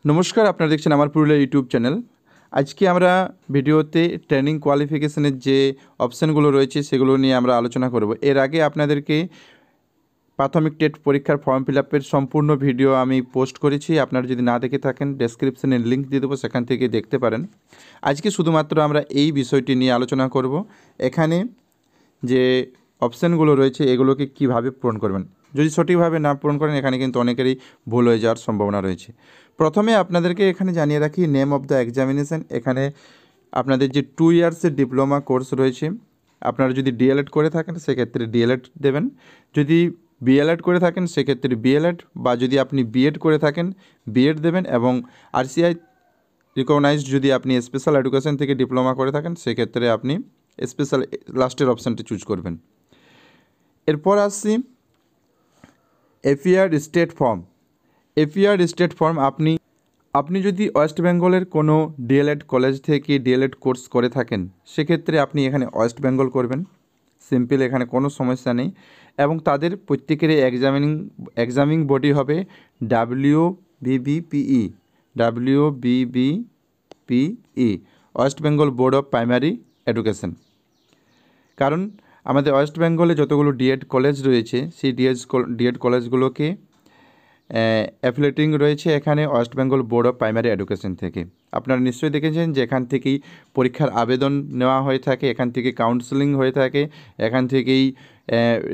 নমস্কার, আপনারা দেখছেন আমার পুরুলিয়া ইউটিউব চ্যানেল। আজকে আমরা ভিডিওতে ট্রেনিং কোয়ালিফিকেশনের যে অপশানগুলো রয়েছে সেগুলো নিয়ে আমরা আলোচনা করব। এর আগে আপনাদেরকে প্রাথমিক টেট পরীক্ষার ফর্ম ফিল আপের সম্পূর্ণ ভিডিও আমি পোস্ট করেছি। আপনারা যদি না দেখে থাকেন ডেসক্রিপশনে লিঙ্ক দিয়ে দেবো, সেখান থেকে দেখতে পারেন। আজকে শুধুমাত্র আমরা এই বিষয়টি নিয়ে আলোচনা করব। এখানে যে অপশানগুলো রয়েছে এগুলোকে কিভাবে পূরণ করবেন। যদি সঠিকভাবে না পূরণ করেন এখানে কিন্তু অনেকেরই ভুল হয়ে যাওয়ার সম্ভাবনা রয়েছে। প্রথমে আপনাদেরকে এখানে জানিয়ে রাখি নেম অফ দ্য এক্সামিনেশান। এখানে আপনাদের যে 2 ইয়ার্সের ডিপ্লোমা কোর্স রয়েছে, আপনারা যদি ডিএলএড করে থাকেন সেক্ষেত্রে ডিএলএড দেবেন, যদি বিএলএড করে থাকেন সেক্ষেত্রে বিএলএড, বা যদি আপনি বিএড করে থাকেন বিএড দেবেন, এবং আরসিআই রিকগনাইজড যদি আপনি স্পেশাল এডুকেশন থেকে ডিপ্লোমা করে থাকেন সেক্ষেত্রে আপনি স্পেশাল লাস্টের অপশানটি চুজ করবেন। এরপর আসছি এফিআর স্টেট ফর্ম। এফিআর স্টেট ফর্ম আপনি যদি ওয়েস্ট বেঙ্গলের কোনো ডিএলএড কলেজ থেকে ডিএলএড কোর্স করে থাকেন সেক্ষেত্রে আপনি এখানে ওয়েস্ট বেঙ্গল করবেন। সিম্পল, এখানে কোনো সমস্যা নেই। এবং তাদের প্রত্যেকেরই এক্সামিং বডি হবে WBBPE West Bengal board of primary education. কারণ আমাদের ওয়েস্ট বেঙ্গলে যতগুলো ডিএড কলেজ রয়েছে সেই ডিএড কলেজগুলোকে অ্যাফিলিয়েটিং রয়েছে এখানে West Bengal board of primary education থেকে। আপনারা নিশ্চয়ই দেখেছেন যে এখান থেকেই পরীক্ষার আবেদন নেওয়া হয়ে থাকে, এখান থেকে কাউন্সেলিং হয়ে থাকে, এখান থেকেই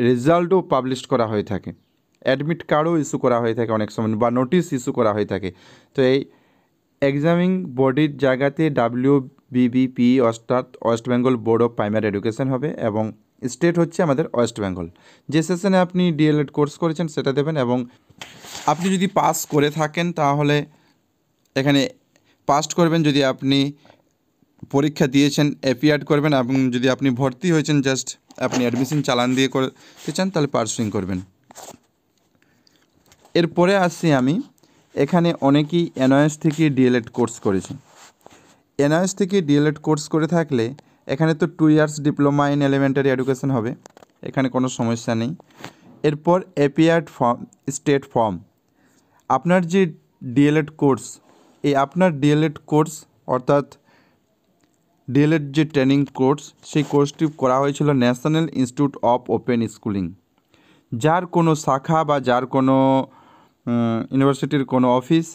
রেজাল্টও পাবলিশ করা হয়ে থাকে, অ্যাডমিট কার্ডও ইস্যু করা হয়ে থাকে অনেক সময়, বা নোটিশ ইস্যু করা হয়ে থাকে। তো এই এক্সামিং বডির জায়গাতে WBBPE অর্থাৎ West Bengal board of primary education হবে, এবং স্টেট হচ্ছে আমাদের ওয়েস্ট বেঙ্গল। যে সেশনে আপনি ডিএলএড কোর্স করেছেন সেটা দেবেন, এবং আপনি যদি পাস করে থাকেন তাহলে এখানে পাস করবেন, যদি আপনি পরীক্ষা দিয়েছেন অ্যাপিয়ার্ড করবেন, এবং যদি আপনি ভর্তি হয়েছেন জাস্ট আপনি অ্যাডমিশন চালান দিয়ে করতে চান তাহলে পার্সুইং করবেন। এরপরে আসছি আমি, এখানে অনেকেই এনওএস থেকে ডিএলএড কোর্স করেছে। এনওএস থেকে ডিএলএড কোর্স করে থাকলে এখানে তো 2 years diploma in elementary education হবে, এখানে কোনো সমস্যা নেই। এরপর অ্যাপিয়ার্ড ফর্ম স্টেট ফর্ম, আপনার যে ডিএলএড কোর্স, এই আপনার ডিএলএড কোর্স অর্থাৎ ডিএলএড যে ট্রেনিং কোর্স সেই কোর্সটি করা হয়েছিল national institute of open schooling. যার কোনো শাখা বা যার কোনো ইউনিভার্সিটির কোনো অফিস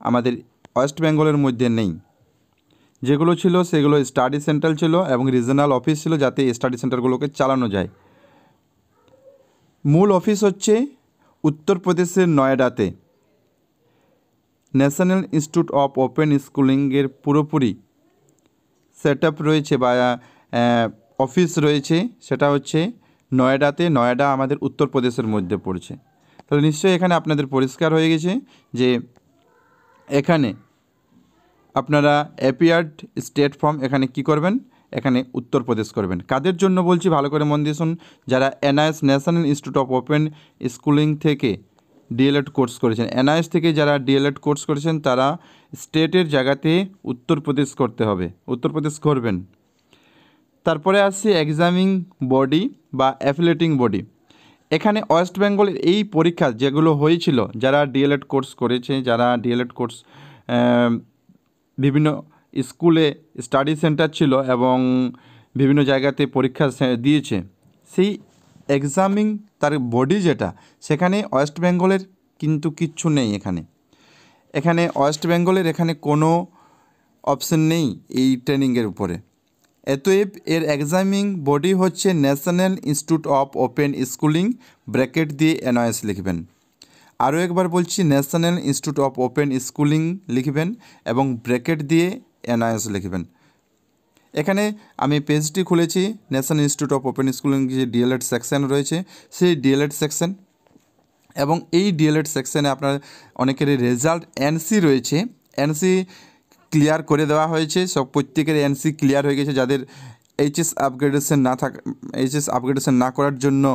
আমাদের ওয়েস্ট বেঙ্গলের মধ্যে নেই। যেগুলো ছিল সেগুলো স্টাডি সেন্টার ছিল এবং রিজনাল অফিস ছিল, যাতে স্টাডি সেন্টারগুলোকে চালানো যায়। মূল অফিস হচ্ছে উত্তরপ্রদেশের নয়ডাতে। ন্যাশনাল ইনস্টিটিউট অফ ওপেন স্কুলিংয়ের পুরোপুরি সেট আপ রয়েছে বা অফিস রয়েছে, সেটা হচ্ছে নয়ডাতে। নয়ডা আমাদের উত্তরপ্রদেশের মধ্যে পড়ছে। তাহলে নিশ্চয়ই এখানে আপনাদের পরিষ্কার হয়ে গেছে যে এখানে আপনারা অ্যাপিয়ার্ড স্টেট ফর্ম এখানে কি করবেন, এখানে উত্তরপ্রদেশ করবেন। কাদের জন্য বলছি ভালো করে মন দিয়ে শুন, যারা NIS national institute of open schooling থেকে ডিএলএড কোর্স করেছেন। এনআইএস থেকে যারা ডিএলএড কোর্স করেছেন তারা স্টেটের জায়গাতে উত্তরপ্রদেশ করতে হবে, উত্তরপ্রদেশ করবেন। তারপরে আসছে এক্সামিং বডি বা অ্যাফিলিয়েটিং বডি। এখানে ওয়েস্ট বেঙ্গলের এই পরীক্ষা যেগুলো হয়েছিল, যারা ডিএলএড কোর্স করেছে, যারা ডিএলএড কোর্স বিভিন্ন স্কুলে স্টাডি সেন্টার ছিল এবং বিভিন্ন জায়গাতে পরীক্ষা দিয়েছে, সেই এক্সামিং তার বডি যেটা, সেখানে ওয়েস্ট বেঙ্গলের কিন্তু কিচ্ছু নেই। এখানে ওয়েস্ট বেঙ্গলের এখানে কোনো অপশন নেই এই ট্রেনিংয়ের উপরে। অতএব এর এক্সামিং বডি হচ্ছে national institute of open schooling, bracket দিয়ে এনওএস লিখবেন। আরও একবার বলছি, national institute of open schooling লিখবেন এবং ব্র্যাকেট দিয়ে এনওএস লিখবেন। এখানে আমি পেজটি খুলেছি, national institute of open schooling যে ডিএলএড সেকশন রয়েছে সেই ডিএলএড সেকশন, এবং এই ডিএলএড সেকশনে আপনার অনেকেরই রেজাল্ট এনসি রয়েছে, এনসি ক্লিয়ার করে দেওয়া হয়েছে। সব প্রত্যেকের এনসি ক্লিয়ার হয়ে গেছে। যাদের এইচএস আপগ্রেডেশন না করার জন্য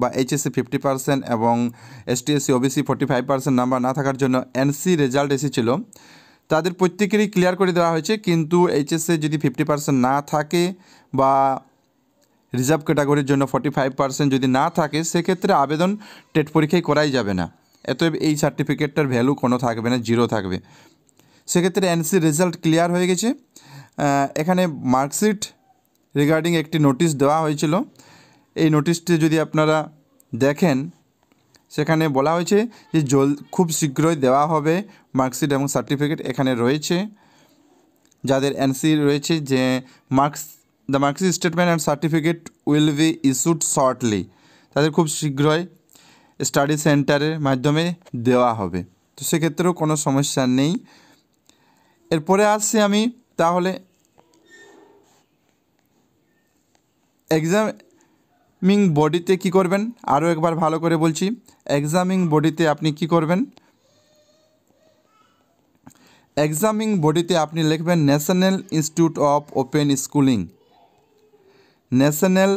বা এইচএসে 50% এবং এসটি/এসসি ওবিসি 45% নাম্বার না থাকার জন্য এনসি রেজাল্ট এসেছিল, তাদের প্রত্যেকেরই ক্লিয়ার করে দেওয়া হয়েছে। কিন্তু এইচএসে যদি 50% না থাকে বা রিজার্ভ ক্যাটাগরির জন্য 45% যদি না থাকে, সেক্ষেত্রে আবেদন টেট পরীক্ষায় করাই যাবে না। অতএব এই সার্টিফিকেটটার ভ্যালু কোনো থাকবে না, জিরো থাকবে। সেক্ষেত্রে এনসি রেজাল্ট ক্লিয়ার হয়ে গেছে। এখানে মার্কশিট রিগার্ডিং একটি নোটিশ দেওয়া হয়েছিল। এই নোটিশটি যদি আপনারা দেখেন, সেখানে বলা হয়েছে যে খুব শীঘ্রই দেওয়া হবে মার্কশিট এবং সার্টিফিকেট। এখানে রয়েছে যাদের এনসি রয়েছে যে the marksheet statement and certificate will be issued shortly, তাদের খুব শীঘ্রই স্টাডি সেন্টারের মাধ্যমে দেওয়া হবে। তো সেক্ষেত্রেও কোনো সমস্যা নেই। এরপরে আসছি আমি তাহলে এক্সামিং বডিতে কি করবেন, আরও একবার ভালো করে বলছি। এক্সামিং বডিতে আপনি কি করবেন, এক্সামিং বডিতে আপনি লিখবেন national institute of open schooling. National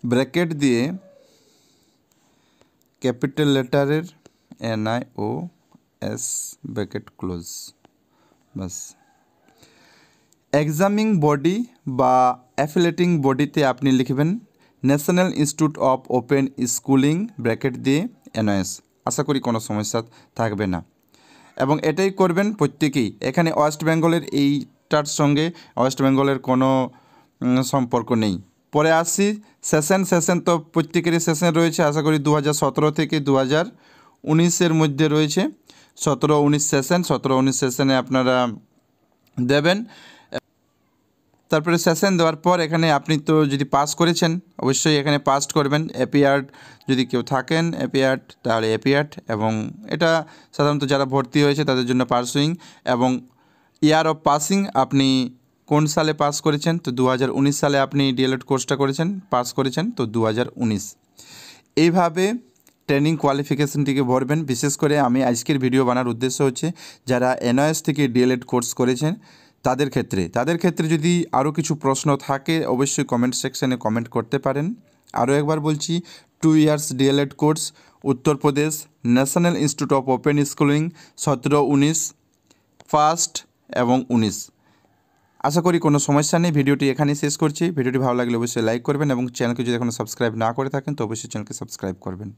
bracket দিয়ে ক্যাপিটাল লেটারের NIOS ব্র্যাকেট ক্লোজ, বাস। এক্সামিং বডি বা অ্যাফিলেটিং বডিতে আপনি লিখবেন national institute of open schooling bracket দিয়ে NIOS। আশা করি কোনো সমস্যা থাকবে না এবং এটাই করবেন প্রত্যেকেই। এখানে ওয়েস্ট বেঙ্গলের এইটার সঙ্গে ওয়েস্ট বেঙ্গলের কোনো সম্পর্ক নেই। পরে আসছি সেশন তো প্রত্যেকেরই সেশন রয়েছে, আশা করি 2017 থেকে 2019-এর মধ্যে রয়েছে। 17-19 সেশন, 17-19 সেশনে আপনারা দেবেন। তারপরে সেশন দেওয়ার পর এখানে আপনি তো যদি পাস করেছেন অবশ্যই এখানে পাস করবেন। অ্যাপিয়ার্ড যদি কেউ থাকেন অ্যাপিয়ার্ড তাহলে অ্যাপিয়ার্ড, এবং এটা সাধারণত যারা ভর্তি হয়েছে তাদের জন্য পার্সুইং, এবং ইয়ার অফ পাসিং আপনি কোন সালে পাস করেছেন, তো 2019 সালে আপনি ডিএলএড কোর্সটা করেছেন, পাস করেছেন, তো 2019। এইভাবে ট্রেনিং কোয়ালিফিকেশনটিকে ভরবেন। বিশেষ করে আমি আজকের ভিডিও বানার উদ্দেশ্য হচ্ছে যারা NIOS থেকে ডিএলএড কোর্স করেছেন তাদের ক্ষেত্রে যদি আরও কিছু প্রশ্ন থাকে অবশ্যই কমেন্ট সেকশানে কমেন্ট করতে পারেন। আরও একবার বলছি 2 years D.El.Ed course, Uttar Pradesh national institute of open schooling, 17-19 first এবং 19। আশা করি কোনো সমস্যা নেই। ভিডিওটি এখানেই শেষ করছি। ভিডিওটি ভালো লাগলে অবশ্যই লাইক করবেন এবং চ্যানেলকে যদি এখনও সাবস্ক্রাইব না করে থাকেন তো অবশ্যই চ্যানেলকে সাবস্ক্রাইব করবেন।